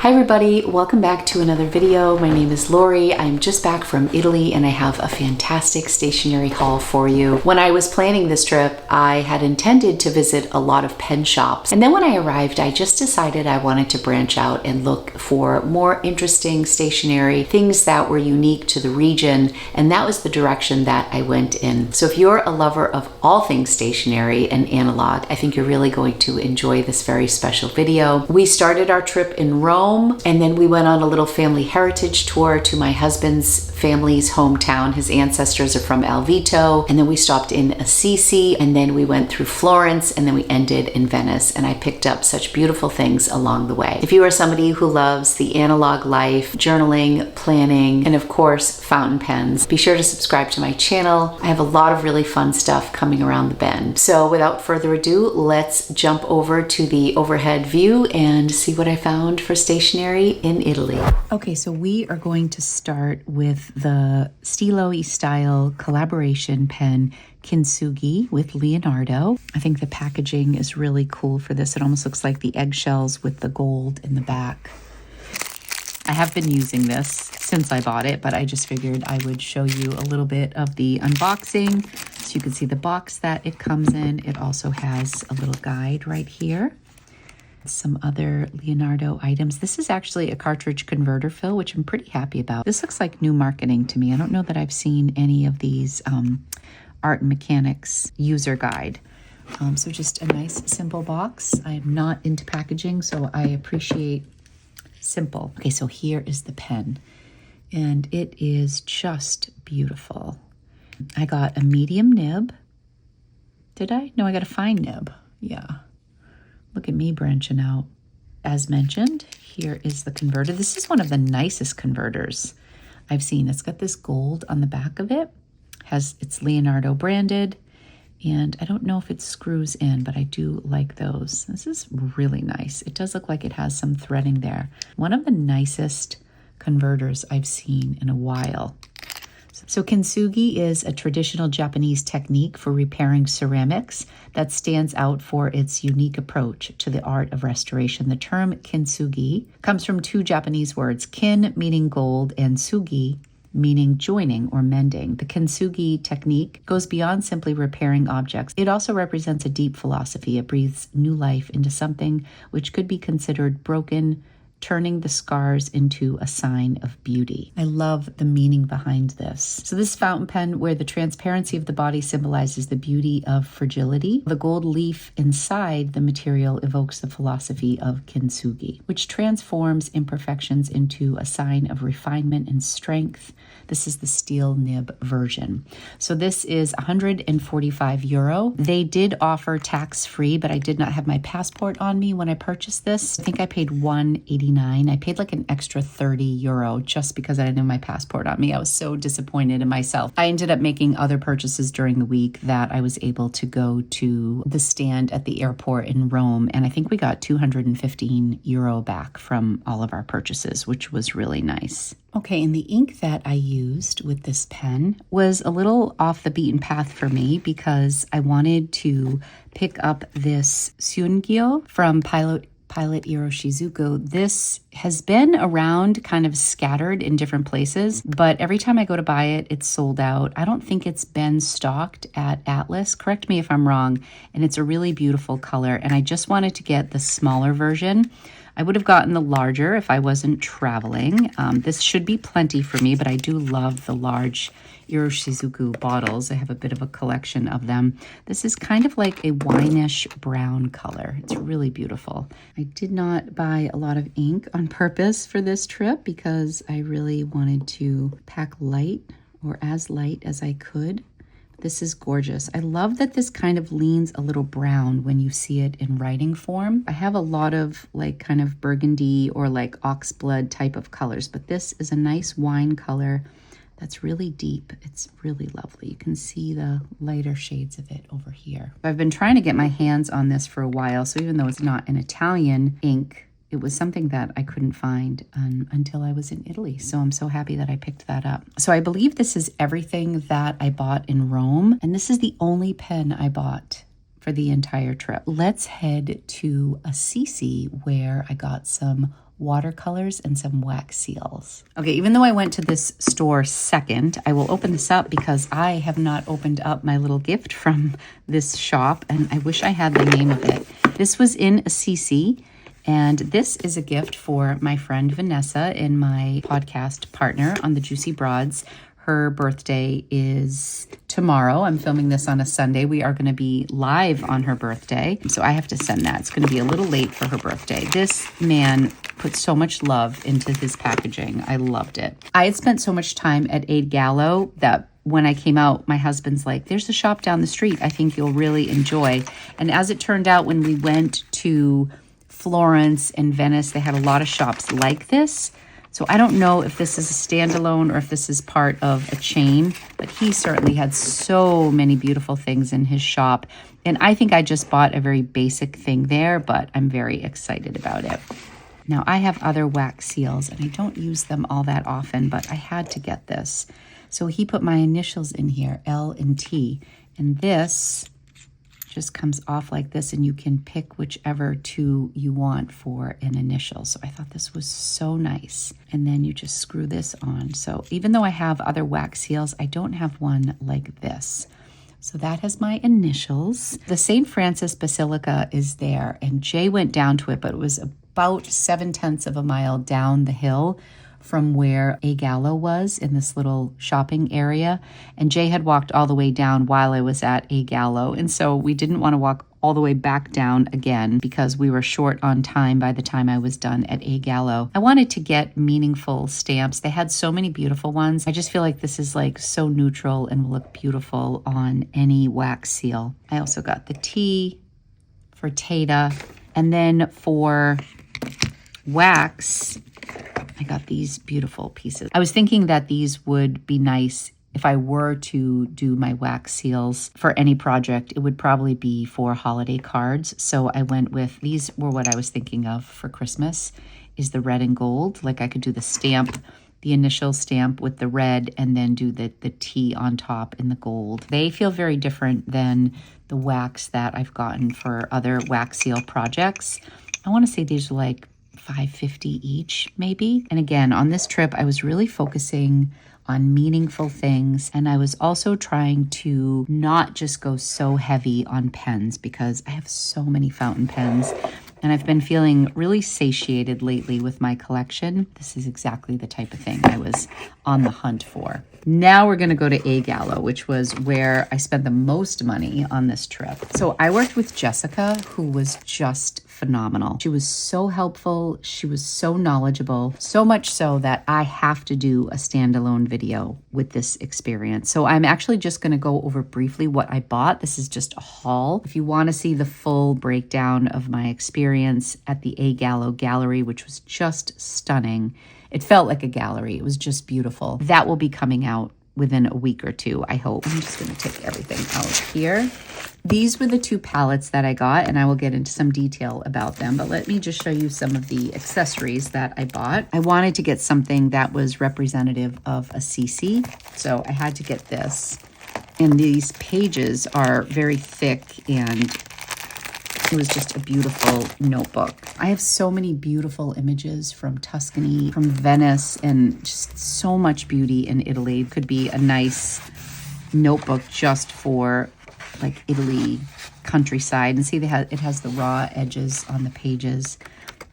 Hi everybody, welcome back to another video. My name is Lori. I'm just back from Italy and I have a fantastic stationery haul for you. When I was planning this trip, I had intended to visit a lot of pen shops. And then when I arrived, I just decided I wanted to branch out and look for more interesting stationery, things that were unique to the region. And that was the direction that I went in. So if you're a lover of all things stationery and analog, I think you're really going to enjoy this very special video. We started our trip in Rome, and then we went on a little family heritage tour to my husband's family's hometown. His ancestors are from Alvito, and then we stopped in Assisi, and then we went through Florence, and then we ended in Venice, and I picked up such beautiful things along the way. If you are somebody who loves the analog life, journaling, planning, and of course fountain pens, be sure to subscribe to my channel. I have a lot of really fun stuff coming around the bend. So without further ado, let's jump over to the overhead view and see what I found for stationery in Italy. Okay, so we are going to start with the Stilo Stile collaboration pen Kintsugi with Leonardo. I think the packaging is really cool for this. It almost looks like the eggshells with the gold in the back. I have been using this since I bought it, but I just figured I would show you a little bit of the unboxing so you can see the box that it comes in. It also has a little guide right here. Some other Leonardo items. This is actually a cartridge converter fill, which I'm pretty happy about. This looks like new marketing to me. I don't know that I've seen any of these art and mechanics user guide. So just a nice simple box. I am not into packaging, so I appreciate simple. Okay, so here is the pen, and it is just beautiful. I got a medium nib. Did I? No, I got a fine nib. Yeah. Look at me branching out. As mentioned, here is the converter. This is one of the nicest converters I've seen. It's got this gold on the back of it. It's Leonardo branded, and I don't know if it screws in, but I do like those. This is really nice. It does look like it has some threading there. One of the nicest converters I've seen in a while. So kintsugi is a traditional Japanese technique for repairing ceramics that stands out for its unique approach to the art of restoration. The term kintsugi comes from two Japanese words, kin meaning gold and sugi meaning joining or mending. The kintsugi technique goes beyond simply repairing objects. It also represents a deep philosophy. It breathes new life into something which could be considered broken, turning the scars into a sign of beauty. I love the meaning behind this. So this fountain pen, where the transparency of the body symbolizes the beauty of fragility, the gold leaf inside the material evokes the philosophy of kintsugi, which transforms imperfections into a sign of refinement and strength. This is the steel nib version. So this is €145. They did offer tax-free, but I did not have my passport on me when I purchased this. I think I paid $189. I paid like an extra €30 just because I didn't have my passport on me. I was so disappointed in myself. I ended up making other purchases during the week that I was able to go to the stand at the airport in Rome, and I think we got €215 back from all of our purchases, which was really nice. Okay, and the ink that I used with this pen was a little off the beaten path for me because I wanted to pick up this Sungyo from Pilot Iroshizuku. This has been around, kind of scattered in different places, but every time I go to buy it, it's sold out. I don't think it's been stocked at Atlas. Correct me if I'm wrong. And it's a really beautiful color, and I just wanted to get the smaller version. I would have gotten the larger if I wasn't traveling. This should be plenty for me, but I do love the large Iroshizuku bottles. I have a bit of a collection of them. This is kind of like a wineish brown color. It's really beautiful. I did not buy a lot of ink on purpose for this trip because I really wanted to pack light, or as light as I could. This is gorgeous. I love that this kind of leans a little brown when you see it in writing form. I have a lot of like kind of burgundy or like oxblood type of colors, but this is a nice wine color that's really deep. It's really lovely. You can see the lighter shades of it over here. I've been trying to get my hands on this for a while, so even though it's not an Italian ink, it was something that I couldn't find until I was in Italy. So I'm so happy that I picked that up. So I believe this is everything that I bought in Rome. And this is the only pen I bought for the entire trip. Let's head to Assisi, where I got some watercolors and some wax seals. Okay, even though I went to this store second, I will open this up because I have not opened up my little gift from this shop, and I wish I had the name of it. This was in Assisi, and this is a gift for my friend Vanessa and my podcast partner on the Juicy Broads. Her birthday is tomorrow. I'm filming this on a Sunday. We are going to be live on her birthday, so I have to send that. It's going to be a little late for her birthday. This man put so much love into his packaging. I loved it. I had spent so much time at Gallo that when I came out, my husband's like, there's a shop down the street I think you'll really enjoy. And as it turned out, when we went to Florence and Venice, they had a lot of shops like this. So I don't know if this is a standalone or if this is part of a chain, but he certainly had so many beautiful things in his shop. And I think I just bought a very basic thing there, but I'm very excited about it. Now I have other wax seals and I don't use them all that often, but I had to get this. So he put my initials in here, L and T, and this just comes off like this, and you can pick whichever two you want for an initial. So I thought this was so nice. And then you just screw this on. So even though I have other wax seals, I don't have one like this. So that has my initials. The St. Francis Basilica is there, and Jay went down to it, but it was about 7/10 of a mile down the hill from where Gallo was in this little shopping area. And Jay had walked all the way down while I was at Gallo. And so we didn't want to walk all the way back down again because we were short on time by the time I was done at Gallo. I wanted to get meaningful stamps. They had so many beautiful ones. I just feel like this is like so neutral and will look beautiful on any wax seal. I also got the T for Tata. And then for wax, I got these beautiful pieces. I was thinking that these would be nice if I were to do my wax seals for any project. It would probably be for holiday cards. So I went with, these were what I was thinking of for Christmas, is the red and gold. Like I could do the stamp, the initial stamp with the red, and then do the T on top in the gold. They feel very different than the wax that I've gotten for other wax seal projects. I want to say these are like $5.50 each, maybe. And again, on this trip, I was really focusing on meaningful things. And I was also trying to not just go so heavy on pens because I have so many fountain pens. And I've been feeling really satiated lately with my collection. This is exactly the type of thing I was on the hunt for. Now we're going to go to Gallo, which was where I spent the most money on this trip. So I worked with Jessica, who was just phenomenal. She was so helpful. She was so knowledgeable, so much so that I have to do a standalone video with this experience. So I'm actually just going to go over briefly what I bought. This is just a haul. If you want to see the full breakdown of my experience at the Gallo Gallery, which was just stunning. It felt like a gallery. It was just beautiful. That will be coming out within a week or two, I hope. I'm just going to take everything out here. These were the two palettes that I got, and I will get into some detail about them, but let me just show you some of the accessories that I bought. I wanted to get something that was representative of Assisi, so I had to get this. And these pages are very thick, and it was just a beautiful notebook. I have so many beautiful images from Tuscany, from Venice, and just so much beauty in Italy. Could be a nice notebook just for like Italy countryside. And see, it has the raw edges on the pages.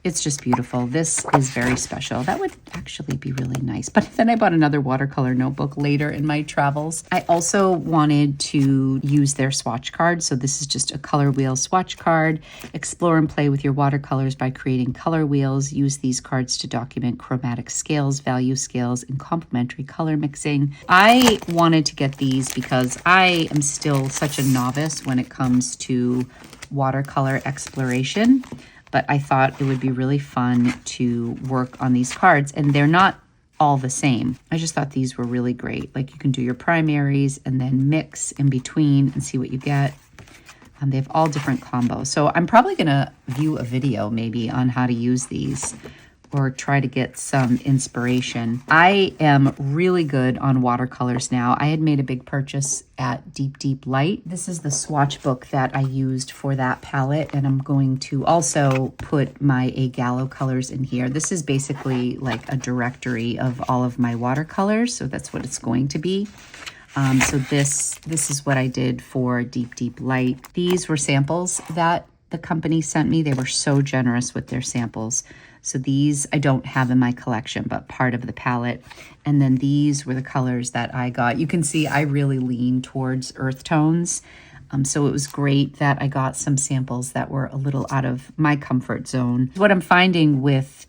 It's just beautiful. This is very special. That would actually be really nice. But then I bought another watercolor notebook later in my travels. I also wanted to use their swatch card. So this is just a color wheel swatch card. Explore and play with your watercolors by creating color wheels. Use these cards to document chromatic scales, value scales, and complementary color mixing. I wanted to get these because I am still such a novice when it comes to watercolor exploration. But I thought it would be really fun to work on these cards, and they're not all the same. I just thought these were really great. Like you can do your primaries and then mix in between and see what you get. They have all different combos. So I'm probably gonna view a video maybe on how to use these. or try to get some inspiration. I am really good on watercolors now. I had made a big purchase at Deep Light. This is the swatch book that I used for that palette, and I'm going to also put my Gallo colors in here. This is basically like a directory of all of my watercolors, so that's what it's going to be. So this is what I did for Deep Light. These were samples that the company sent me. They were so generous with their samples. So these I don't have in my collection, but part of the palette. And then these were the colors that I got. You can see I really lean towards earth tones. So it was great that I got some samples that were a little out of my comfort zone. What I'm finding with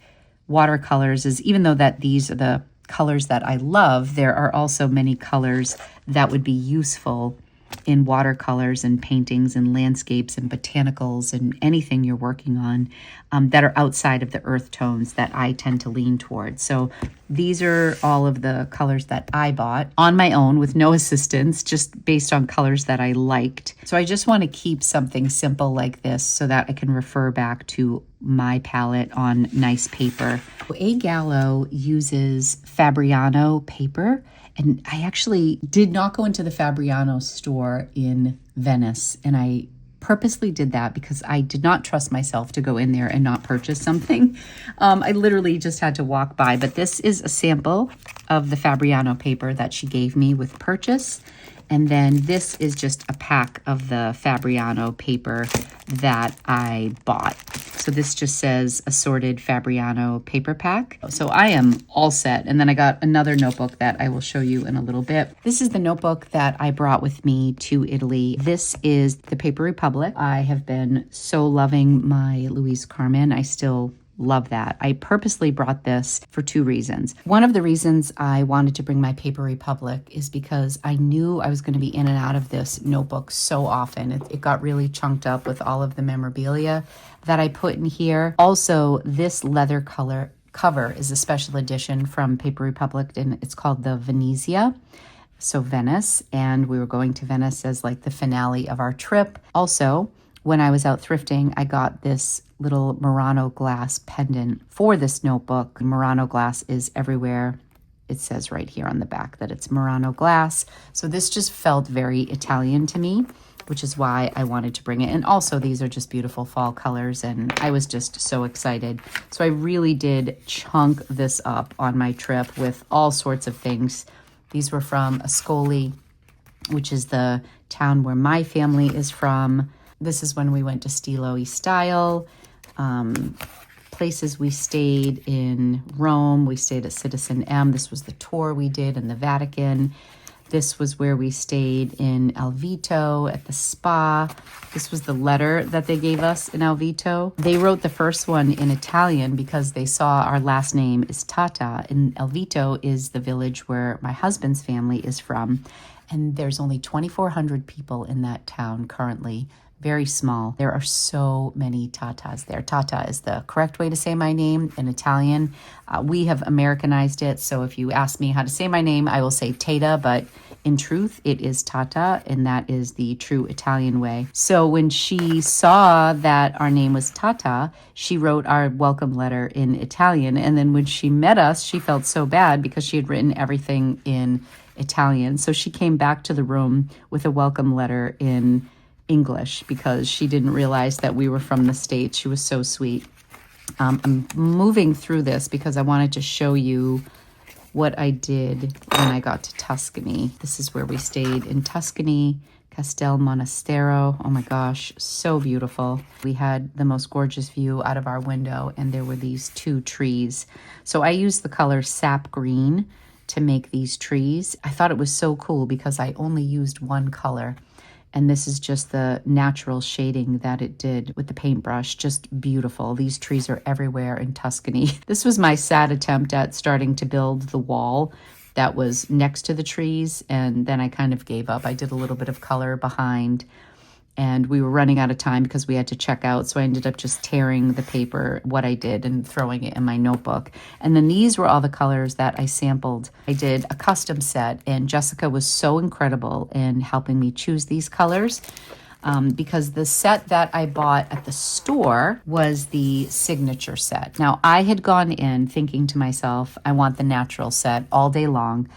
watercolors is, even though that these are the colors that I love, there are also many colors that would be useful in watercolors and paintings and landscapes and botanicals and anything you're working on that are outside of the earth tones that I tend to lean towards. So these are all of the colors that I bought on my own with no assistance, just based on colors that I liked. So I just want to keep something simple like this so that I can refer back to my palette on nice paper. Gallo uses Fabriano paper, and I actually did not go into the Fabriano store in Venice, and I purposely did that because I did not trust myself to go in there and not purchase something. I literally just had to walk by, but this is a sample of the Fabriano paper that she gave me with purchase. And then this is just a pack of the Fabriano paper that I bought. So this just says assorted Fabriano paper pack. So I am all set. And then I got another notebook that I will show you in a little bit. This is the notebook that I brought with me to Italy. This is the Paper Republic. I have been so loving my Louise Carmen. I still love that. I purposely brought this for two reasons. One of the reasons I wanted to bring my Paper Republic is because I knew I was going to be in and out of this notebook so often. It got really chunked up with all of the memorabilia that I put in here. Also, this leather cover is a special edition from Paper Republic, and it's called the Venezia. So Venice, and we were going to Venice as like the finale of our trip. Also, when I was out thrifting, I got this little Murano glass pendant for this notebook. Murano glass is everywhere. It says right here on the back that it's Murano glass. So this just felt very Italian to me, which is why I wanted to bring it. And also these are just beautiful fall colors, and I was just so excited. So I really did chunk this up on my trip with all sorts of things. These were from Ascoli, which is the town where my family is from. This is when we went to Stilo Stile. Places we stayed in Rome. We stayed at Citizen M. This was the tour we did in the Vatican. This was where we stayed in Alvito at the spa. This was the letter that they gave us in Alvito. They wrote the first one in Italian because they saw our last name is Tata, and Alvito is the village where my husband's family is from. And there's only 2,400 people in that town currently. Very small. There are so many Tatas there. Tata is the correct way to say my name in Italian. We have Americanized it, so if you ask me how to say my name, I will say Tata, but in truth, it is Tata, and that is the true Italian way. So when she saw that our name was Tata, she wrote our welcome letter in Italian, and then when she met us, she felt so bad because she had written everything in Italian. So she came back to the room with a welcome letter in English because she didn't realize that we were from the States. She was so sweet. I'm moving through this because I wanted to show you what I did when I got to Tuscany. This is where we stayed in Tuscany, Castel Monastero. Oh my gosh, so beautiful. We had the most gorgeous view out of our window, and there were these two trees. So I used the color sap green to make these trees. I thought it was so cool because I only used one color. And this is just the natural shading that it did with the paintbrush. Just beautiful. These trees are everywhere in Tuscany. This was my sad attempt at starting to build the wall that was next to the trees. And then I kind of gave up. I did a little bit of color behind, and we were running out of time because we had to check out. So I ended up just tearing the paper, what I did, and throwing it in my notebook. And then these were all the colors that I sampled. I did a custom set, and Jessica was so incredible in helping me choose these colors. because the set that I bought at the store was the signature set. Now, I had gone in thinking to myself, I want the natural set all day long.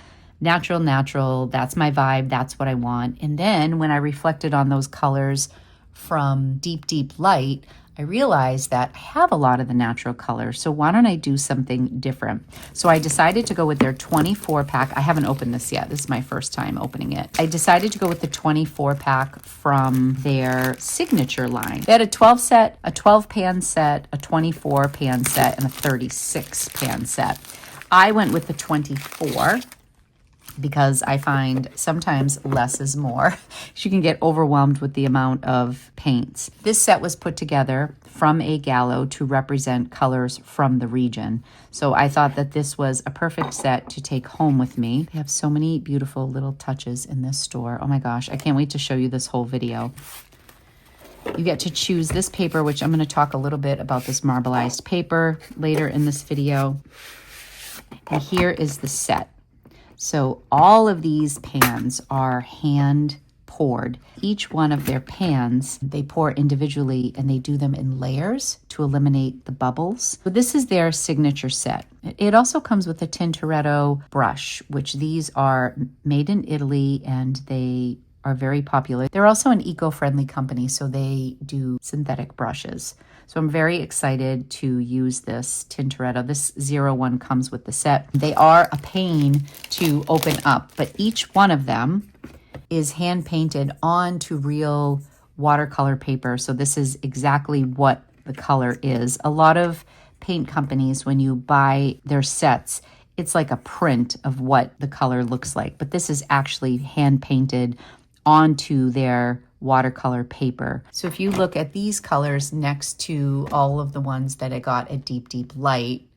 Natural, natural, that's my vibe, that's what I want. And then when I reflected on those colors from deep, deep light, I realized that I have a lot of the natural colors, so why don't I do something different? So I decided to go with their 24 pack. I haven't opened this yet. This is my first time opening it. I decided to go with the 24 pack from their signature line. They had a 12 set, a 12 pan set, a 24 pan set, and a 36 pan set. I went with the 24 because I find sometimes less is more. You can get overwhelmed with the amount of paints. This set was put together from a Gallo to represent colors from the region. So I thought that this was a perfect set to take home with me. They have so many beautiful little touches in this store. Oh my gosh, I can't wait to show you this whole video. You get to choose this paper, which I'm going to talk a little bit about this marbleized paper later in this video. And here is the set. So all of these pans are hand poured. Each one of their pans, they pour individually and they do them in layers to eliminate the bubbles. So this is their signature set. It also comes with a Tintoretto brush, which these are made in Italy and they are very popular. They're also an eco-friendly company, so they do synthetic brushes. So I'm very excited to use this Tintoretto. This 01 comes with the set. They are a pain to open up, but each one of them is hand painted onto real watercolor paper. So this is exactly what the color is. A lot of paint companies, when you buy their sets, it's like a print of what the color looks like, but this is actually hand painted onto their watercolor paper. So if you look at these colors next to all of the ones that I got at Deep Deep Light,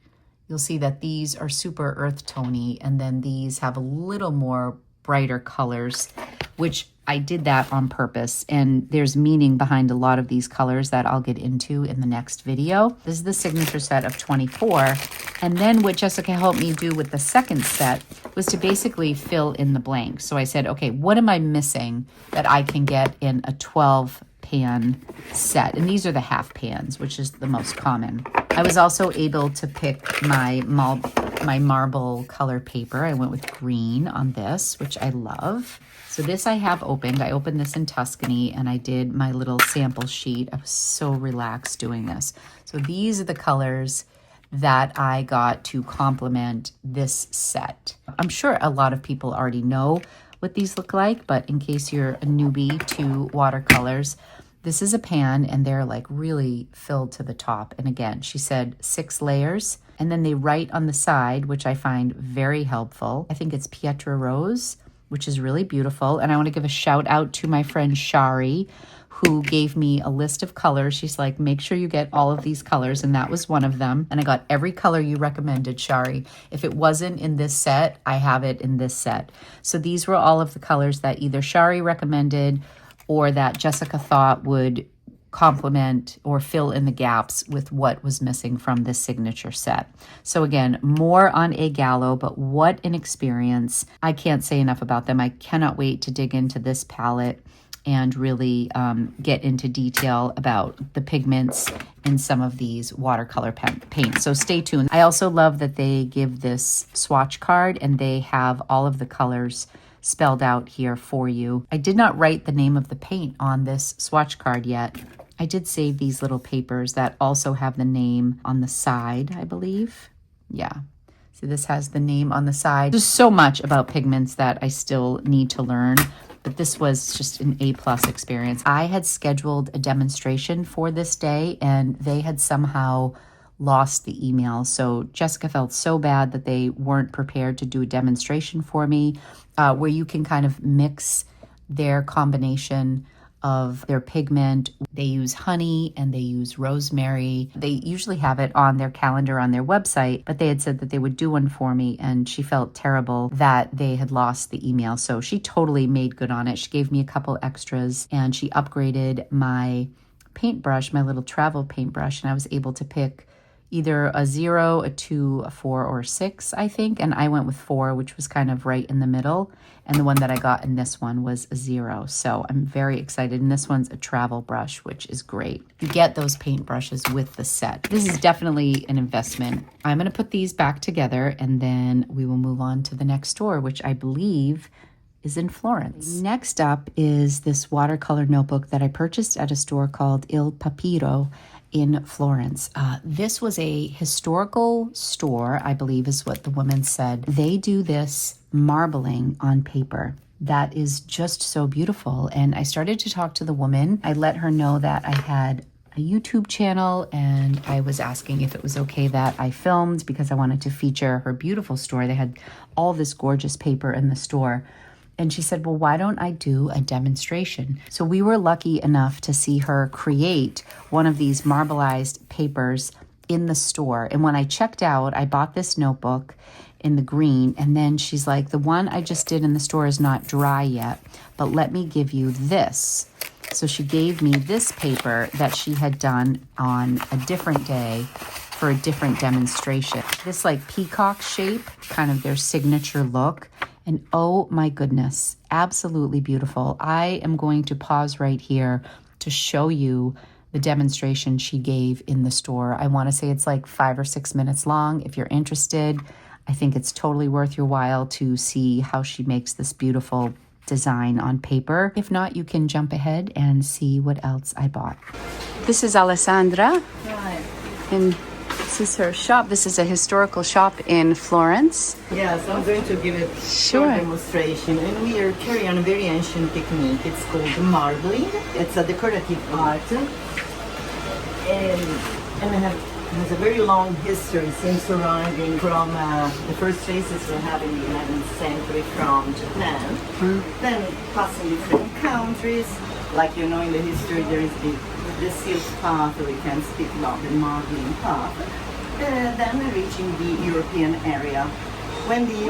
you'll see that these are super earth tony, and then these have a little more brighter colors, which I did that on purpose. And there's meaning behind a lot of these colors that I'll get into in the next video. This is the signature set of 24. And then what Jessica helped me do with the second set was to basically fill in the blanks. So I said, okay, what am I missing that I can get in a 12 pan set? And these are the half pans, which is the most common. I was also able to pick my marble color paper. I went with green on this, which I love. So this I have opened. I opened this in Tuscany and I did my little sample sheet. I was so relaxed doing this. So these are the colors that I got to complement this set. I'm sure a lot of people already know what these look like, but in case you're a newbie to watercolors, this is a pan and they're like really filled to the top. And again, she said 6 layers, and then they write on the side, which I find very helpful. I think it's Pietra Rose, which is really beautiful. And I want to give a shout out to my friend Shari, who gave me a list of colors. She's like, make sure you get all of these colors. And that was one of them. And I got every color you recommended, Shari. If it wasn't in this set, I have it in this set. So these were all of the colors that either Shari recommended or that Jessica thought would complement or fill in the gaps with what was missing from this signature set. So again, more on a Gallo, but what an experience. I can't say enough about them. I cannot wait to dig into this palette and really get into detail about the pigments in some of these watercolor paints. So stay tuned. I also love that they give this swatch card and they have all of the colors spelled out here for you. I did not write the name of the paint on this swatch card yet. I did save these little papers that also have the name on the side, I believe. Yeah. So this has the name on the side. There's so much about pigments that I still need to learn, but this was just an A+ experience. I had scheduled a demonstration for this day and they had somehow lost the email. So Jessica felt so bad that they weren't prepared to do a demonstration for me where you can kind of mix their combination of their pigment. They use honey and they use rosemary. They usually have it on their calendar on their website, but they had said that they would do one for me and she felt terrible that they had lost the email. So she totally made good on it. She gave me a couple extras and she upgraded my paintbrush, my little travel paintbrush, and I was able to pick either a 0, a 2, a 4, or a 6, I think. And I went with 4, which was kind of right in the middle. And the one that I got in this one was a 0. So I'm very excited. And this one's a travel brush, which is great. You get those paint brushes with the set. This is definitely an investment. I'm going to put these back together and then we will move on to the next store, which I believe is in Florence. Next up is this watercolor notebook that I purchased at a store called Il Papiro in Florence. This was a historical store, I believe is what the woman said. They do this marbling on paper. That is just so beautiful. And I started to talk to the woman. I let her know that I had a YouTube channel and I was asking if it was okay that I filmed because I wanted to feature her beautiful store. They had all this gorgeous paper in the store. And she said, well, why don't I do a demonstration? So we were lucky enough to see her create one of these marbleized papers in the store. And when I checked out, I bought this notebook in the green. And then she's like, the one I just did in the store is not dry yet, but let me give you this. So she gave me this paper that she had done on a different day for a different demonstration. This like peacock shape, kind of their signature look. And oh my goodness, absolutely beautiful. I am going to pause right here to show you the demonstration she gave in the store. I want to say it's like 5 or 6 minutes long. If you're interested, I think it's totally worth your while to see how she makes this beautiful design on paper. If not, you can jump ahead and see what else I bought. This is Alessandra. Right. And this is her shop. This is a historical shop in Florence. Yes, I'm going to give a short demonstration. And we are carrying on a very ancient technique. It's called marbling. It's a decorative art. And it has a very long history since arriving from the first traces we have in the 11th century from Japan. Then passing different countries. Like you know in the history there is the silk path, or we can speak about the marbling path. Then reaching the European area. When the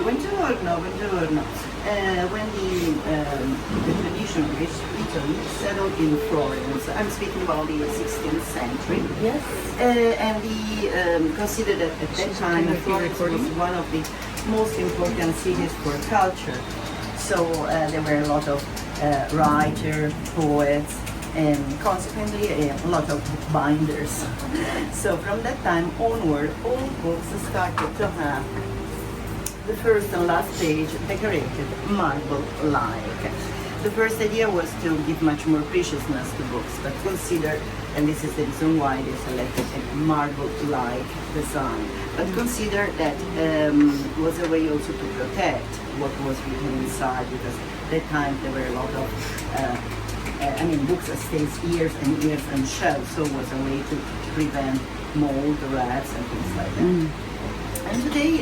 expedition reached Italy, settled in Florence. I'm speaking about the 16th century. Yes. And the considered at that time Florence was one of the most important cities for culture. So there were a lot of writers, poets, and consequently a lot of binders. So from that time onward, all books started to have the first and last page decorated marble-like. The first idea was to give much more preciousness to books, but consider, and this is the reason why they selected a marble-like design, but consider that was a way also to protect what was written inside, because at that time there were a lot of books stays years and years on shelves, so it was a way to prevent mold, rats, and things like that. And today,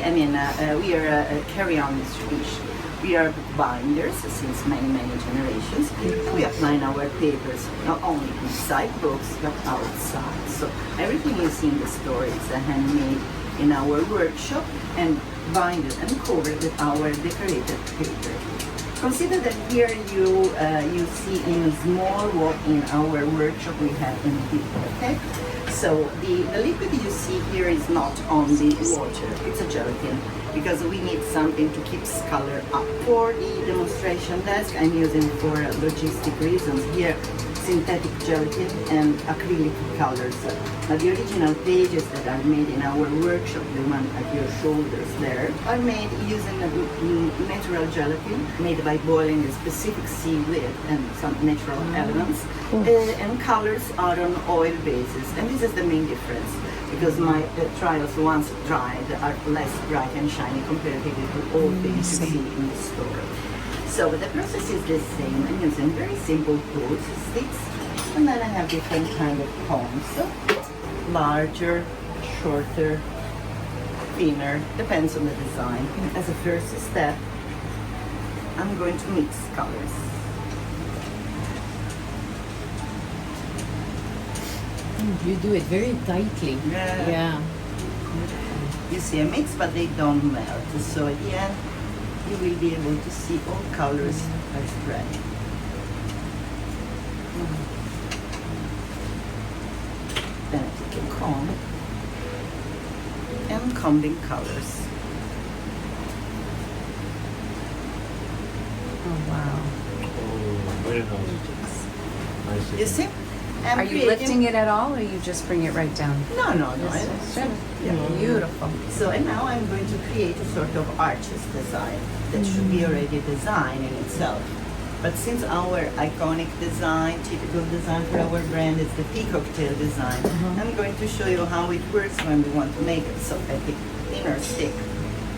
we are carry on this tradition. We are binders since many generations. We apply our papers not only inside books but outside. So everything you see in the store is handmade in our workshop and binded and covered with our decorated paper. Consider that here you see in a small walk in our workshop we have in people, okay? So the liquid you see here is not only water, it's a gelatin, because we need something to keep color up. For the demonstration desk, I'm using for logistic reasons here synthetic gelatin and acrylic colors. Now the original pages that are made in our workshop, the one at your shoulders there, are made using a natural gelatin made by boiling a specific seaweed and some natural elements. And colors are on oil basis, and this is the main difference, because my trials once dried are less bright and shiny comparatively to all things you see in the store. So the process is the same. I'm using very simple tools, sticks, and then I have different kind of combs, larger, shorter, thinner, depends on the design. As a first step, I'm going to mix colors. You do it very tightly. Yeah. You see a mix, but they don't melt. So at the end, you will be able to see all colors are spreading. Then I take a comb and combing colors. Oh wow. Oh, very nice. Nice. You see? I'm Are you lifting it at all, or you just bring it right down? No, no, no. It's Yeah. beautiful. So, and now I'm going to create a sort of arches design that should be already designed in itself. But since our iconic design, typical design for our brand is the peacock tail design, I'm going to show you how it works when we want to make it. So I take thinner stick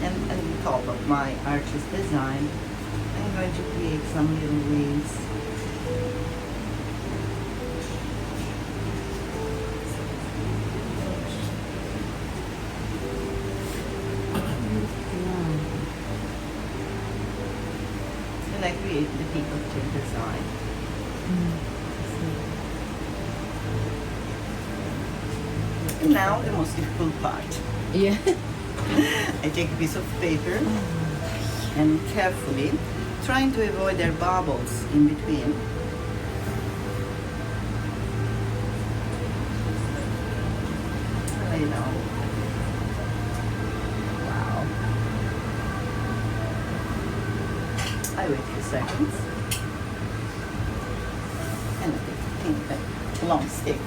and on top of my arches design, I'm going to create some little wings. And I create the peacock tail design. And now the most difficult part. Yeah. I take a piece of paper and carefully, trying to avoid their bubbles in between. I know. Wow. I wait a few seconds. And I take a long stick.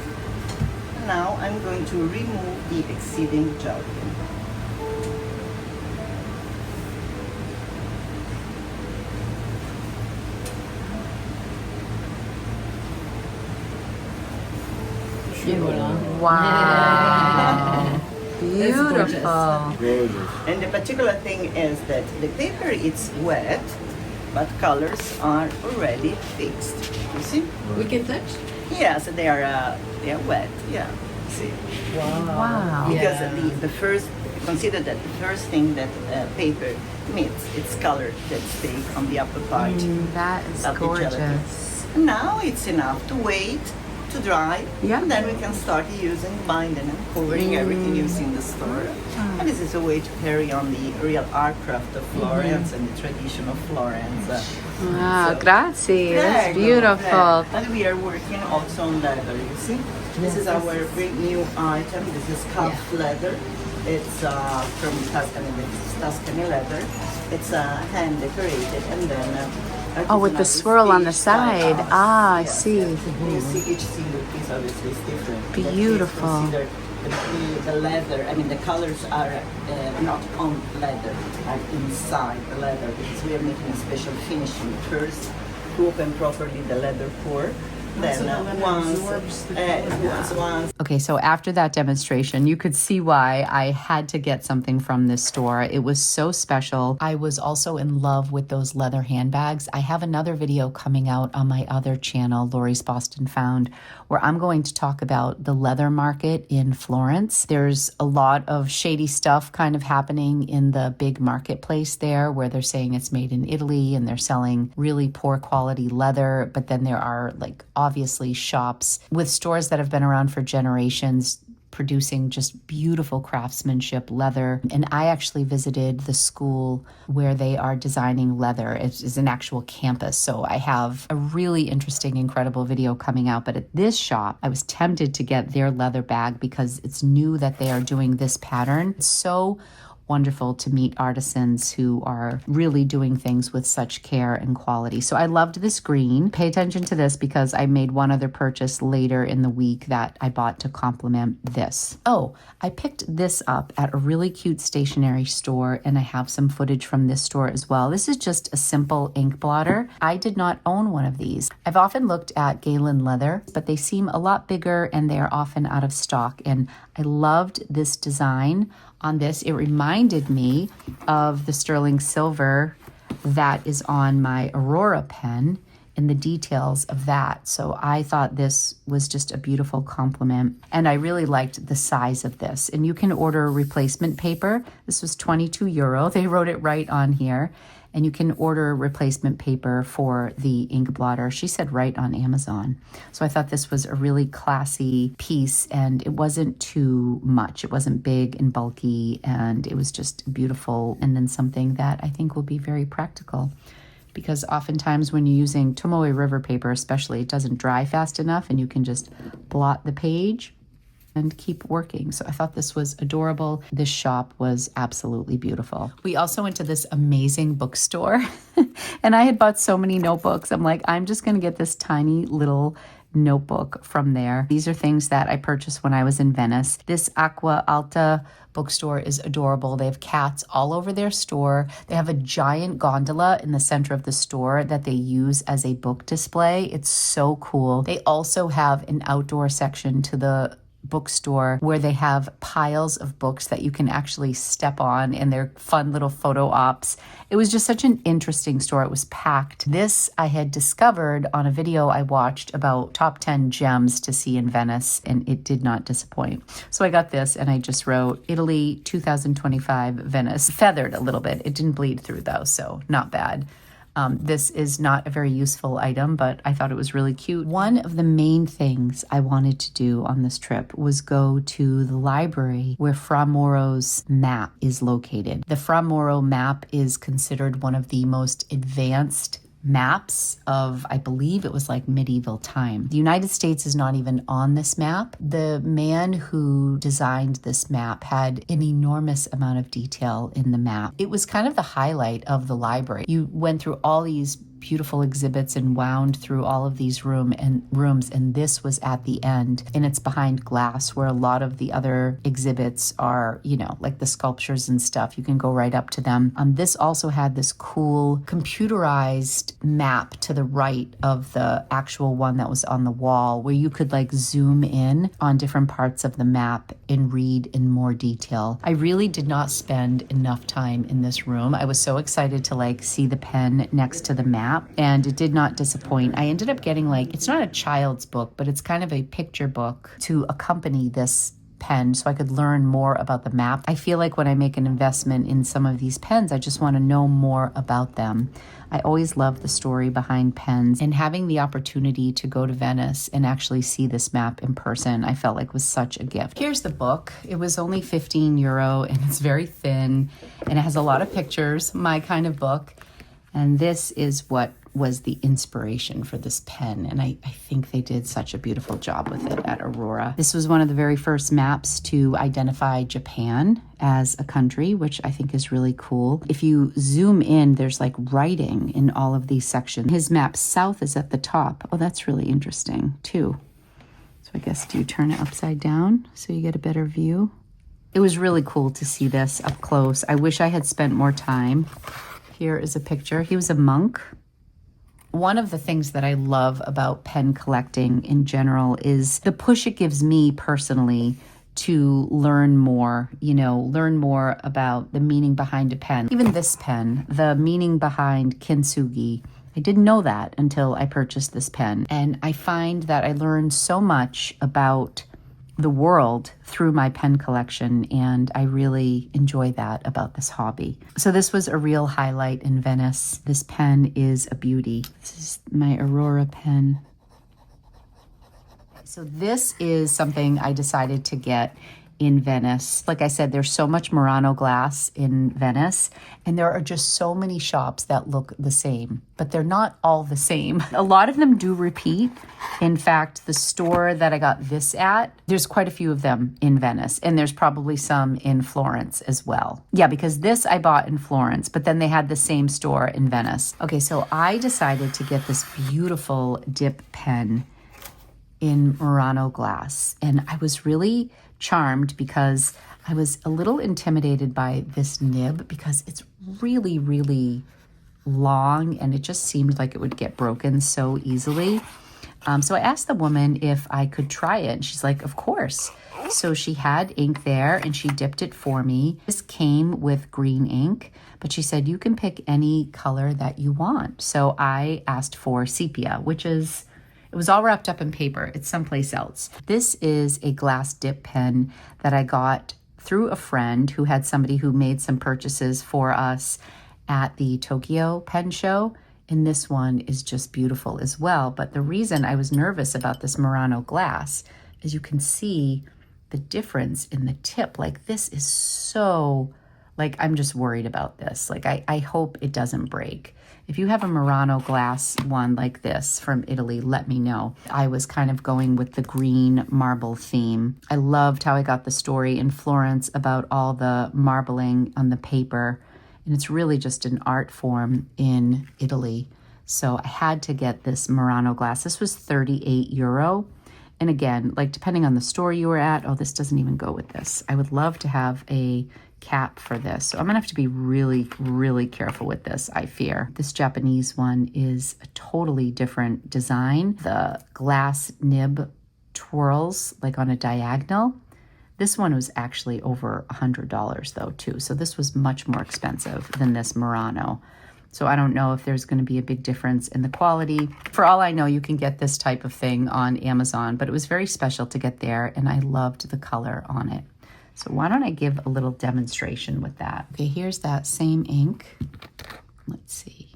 Now I'm going to remove the exceeding gel pin. Wow. Beautiful. Gorgeous. And the particular thing is that the paper is wet, but colors are already fixed. You see? We can touch? Yes, they are wet. Yeah. See? Wow. Because the first, consider that the first thing that paper meets, it's color that stays on the upper part That is of the gelatin. gorgeous. Now it's enough to wait to dry, Yeah. and then we can start using binding and covering everything you see in the store. And this is a way to carry on the real art craft of Florence and the tradition of Florence. Wow, So- grazie. That's Prego, beautiful. prego. And we are working also on leather, you see? This is our great new item. This is calf leather. It's from Tuscany. It's Tuscany leather. It's hand decorated and then Oh, with the swirl on the side. Ah, I see. You see each single piece obviously is different. But please Beautiful. consider the leather, I mean the colors are not on leather, are inside the leather because we are making a special finishing first to open properly the leather core. Then once Okay, so after that demonstration, you could see why I had to get something from this store. It was so special. I was also in love with those leather handbags. I have another video coming out on my other channel, Lori's Boston Found, where I'm going to talk about the leather market in Florence. There's a lot of shady stuff kind of happening in the big marketplace there where they're saying it's made in Italy and they're selling really poor quality leather. But then there are like obviously shops with stores that have been around for generations producing just beautiful craftsmanship leather. And I actually visited the school where they are designing leather. It is an actual campus. So I have a really interesting, incredible video coming out. But at this shop, I was tempted to get their leather bag because it's new that they are doing this pattern. It's so wonderful to meet artisans who are really doing things with such care and quality. So I loved this green. Pay attention to this because I made one other purchase later in the week that I bought to complement this. Oh, I picked this up at a really cute stationery store and I have some footage from this store as well. This is just a simple ink blotter. I did not own one of these. I've often looked at Galen leather, but they seem a lot bigger and they are often out of stock. And I loved this design on this. It reminded me of the sterling silver that is on my Aurora pen and the details of that. So I thought this was just a beautiful compliment. And I really liked the size of this. And you can order replacement paper. This was €22. They wrote it right on here. And you can order replacement paper for the ink blotter. She said right on Amazon. So I thought this was a really classy piece and it wasn't too much. It wasn't big and bulky and it was just beautiful. And then something that I think will be very practical because oftentimes when you're using Tomoe River paper especially, it doesn't dry fast enough and you can just blot the page and keep working. So I thought this was adorable. This shop was absolutely beautiful. We also went to this amazing bookstore and I had bought so many notebooks. I'm like, I'm just going to get this tiny little notebook from there. These are things that I purchased when I was in Venice. This Acqua Alta bookstore is adorable. They have cats all over their store. They have a giant gondola in the center of the store that they use as a book display. It's so cool. They also have an outdoor section to the bookstore where they have piles of books that you can actually step on, and they're fun little photo ops. It was just such an interesting store. It was packed. This I had discovered on a video I watched about top 10 gems to see in Venice, and it did not disappoint. So I got this and I just wrote Italy 2025 Venice. Feathered a little bit. It didn't bleed through though, so not bad. This is not a very useful item, but I thought it was really cute. One of the main things I wanted to do on this trip was go to the library where Fra Maura's map is located. The Fra Maura map is considered one of the most advanced maps of, I believe it was like medieval time. The United States is not even on this map. The man who designed this map had an enormous amount of detail in the map. It was kind of the highlight of the library. You went through all these beautiful exhibits and wound through all of these rooms, and this was at the end, and it's behind glass where a lot of the other exhibits are, you know, like the sculptures and stuff. You can go right up to them. This also had this cool computerized map to the right of the actual one that was on the wall where you could like zoom in on different parts of the map and read in more detail. I really did not spend enough time in this room. I was so excited to like see the pen next to the map, and it did not disappoint. I ended up getting like, it's not a child's book, but it's kind of a picture book to accompany this pen so I could learn more about the map. I feel like when I make an investment in some of these pens, I just want to know more about them. I always love the story behind pens, and having the opportunity to go to Venice and actually see this map in person, I felt like was such a gift. Here's the book. It was only €15 and it's very thin and it has a lot of pictures, my kind of book. And this is what was the inspiration for this pen. And I think they did such a beautiful job with it at Aurora. This was one of the very first maps to identify Japan as a country, which I think is really cool. If you zoom in, there's like writing in all of these sections. His map south is at the top. Oh, that's really interesting too. So I guess, do you turn it upside down so you get a better view? It was really cool to see this up close. I wish I had spent more time. Here is a picture. He was a monk. One of the things that I love about pen collecting in general is the push it gives me personally to learn more, learn more about the meaning behind a pen. Even this pen, the meaning behind kintsugi, I didn't know that until I purchased this pen. And I find that I learned so much about the world through my pen collection, and I really enjoy that about this hobby. So this was a real highlight in Venice. This pen is a beauty. This is my Aurora pen. So this is something I decided to get in Venice. Like I said, there's so much Murano glass in Venice, and there are just so many shops that look the same, but they're not all the same. A lot of them do repeat. In fact, the store that I got this at, there's quite a few of them in Venice, and there's probably some in Florence as well. Yeah, because this I bought in Florence, but then they had the same store in Venice. Okay, so I decided to get this beautiful dip pen in Murano glass, and I was really charmed because I was a little intimidated by this nib because it's really, really long and it just seemed like it would get broken so easily. So I asked the woman if I could try it, and she's like, of course. So she had ink there and she dipped it for me. This came with green ink, but she said you can pick any color that you want. So I asked for sepia, which is, it was all wrapped up in paper. It's someplace else. This is a glass dip pen that I got through a friend who had somebody who made some purchases for us at the Tokyo pen show. And this one is just beautiful as well. But the reason I was nervous about this Murano glass is you can see the difference in the tip. Like this is so Like, I'm just worried about this. Like, I hope it doesn't break. If you have a Murano glass one like this from Italy, let me know. I was kind of going with the green marble theme. I loved how I got the story in Florence about all the marbling on the paper. And it's really just an art form in Italy. So I had to get this Murano glass. This was 38 euro. And again, like depending on the store you were at, oh, this doesn't even go with this. I would love to have a cap for this. So I'm gonna have to be really, really careful with this, I fear. This Japanese one is a totally different design. The glass nib twirls like on a diagonal. This one was actually over $100 though too. So this was much more expensive than this Murano. So I don't know if there's going to be a big difference in the quality. For all I know, you can get this type of thing on Amazon, but it was very special to get there and I loved the color on it. So why don't I give a little demonstration with that? Okay, here's that same ink. Let's see.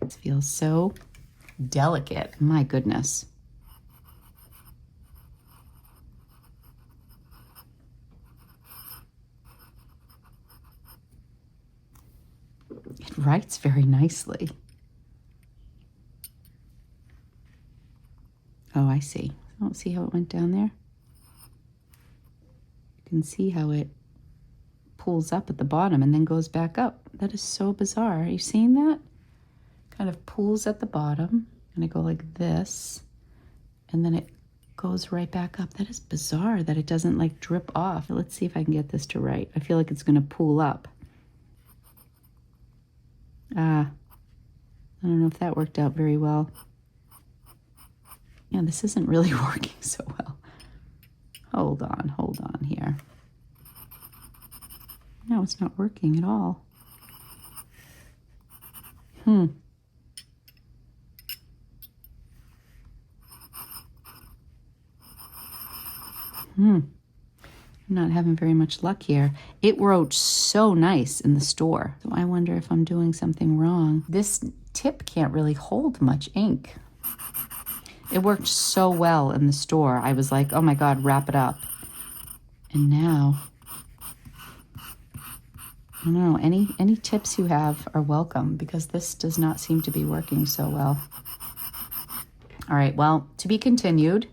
It feels so delicate. My goodness. It writes very nicely. Oh, I see. I don't see how it went down there. You can see how it pulls up at the bottom and then goes back up. That is so bizarre. Are you seeing that? Kind of pulls at the bottom and I go like this and then it goes right back up. That is bizarre that it doesn't like drip off. Let's see if I can get this to write. I feel like it's going to pull up. I don't know if that worked out very well. Yeah, this isn't really working so well. Hold on here. No, it's not working at all. I'm not having very much luck here. It wrote so nice in the store. So I wonder if I'm doing something wrong. This tip can't really hold much ink. It worked so well in the store. I was like, oh my God, wrap it up. And now, I don't know, any tips you have are welcome because this does not seem to be working so well. All right, well, to be continued.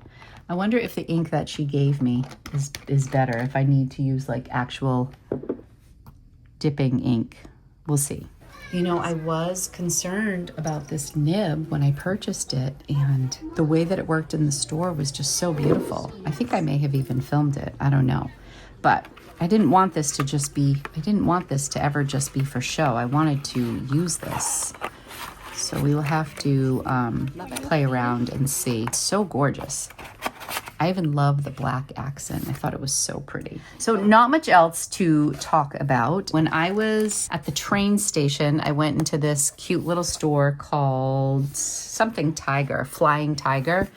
I wonder if the ink that she gave me is better, if I need to use like actual dipping ink. We'll see. You know, I was concerned about this nib when I purchased it, and the way that it worked in the store was just so beautiful. I think I may have even filmed it. I don't know. But I didn't want this to ever just be for show. I wanted to use this. So we will have to play around and see. It's so gorgeous. I even love the black accent. I thought it was so pretty. So not much else to talk about. When I was at the train station, I went into this cute little store called something Tiger, Flying Tiger.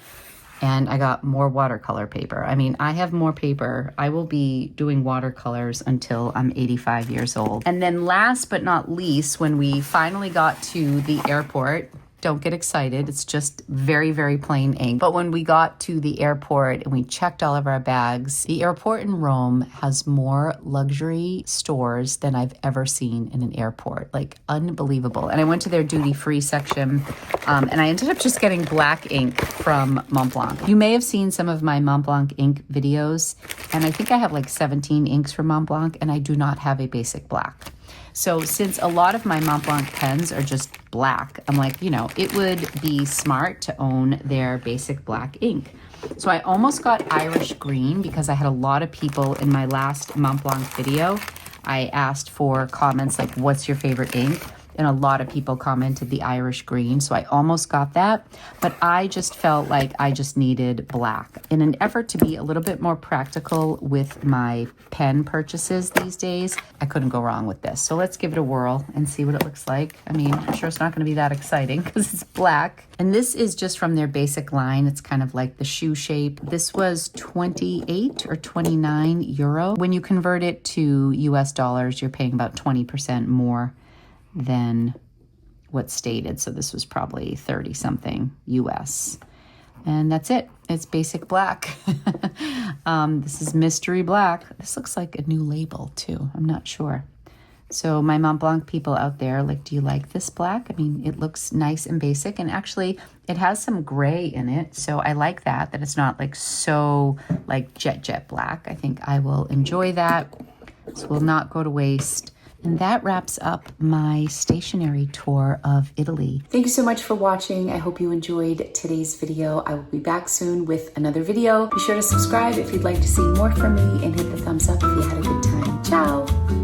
And I got more watercolor paper. I mean, I have more paper. I will be doing watercolors until I'm 85 years old. And then last but not least, when we finally got to the airport, don't get excited. It's just very, very plain ink. But when we got to the airport and we checked all of our bags, the airport in Rome has more luxury stores than I've ever seen in an airport. Like, unbelievable. And I went to their duty-free section and I ended up just getting black ink from Montblanc. You may have seen some of my Montblanc ink videos, and I think I have like 17 inks from Montblanc, and I do not have a basic black. So since a lot of my Montblanc pens are just black, I'm like, you know, it would be smart to own their basic black ink. So I almost got Irish green because I had a lot of people in my last Montblanc video. I asked for comments like, what's your favorite ink? And a lot of people commented the Irish green. So I almost got that, but I just felt like I just needed black. In an effort to be a little bit more practical with my pen purchases these days, I couldn't go wrong with this. So let's give it a whirl and see what it looks like. I mean, I'm sure it's not gonna be that exciting because it's black. And this is just from their basic line. It's kind of like the shoe shape. This was 28 or 29 euro. When you convert it to US dollars, you're paying about 20% more than what's stated. So this was probably 30 something US. And that's it. It's basic black. This is mystery black. This looks like a new label too. I'm not sure. So my Mont Blanc people out there, like, do you like this black? I mean, it looks nice and basic, and actually it has some gray in it. So I like that it's not like so like jet black. I think I will enjoy that. This will not go to waste. And that wraps up my stationery tour of Italy. Thank you so much for watching. I hope you enjoyed today's video. I will be back soon with another video. Be sure to subscribe if you'd like to see more from me, and hit the thumbs up if you had a good time. Ciao!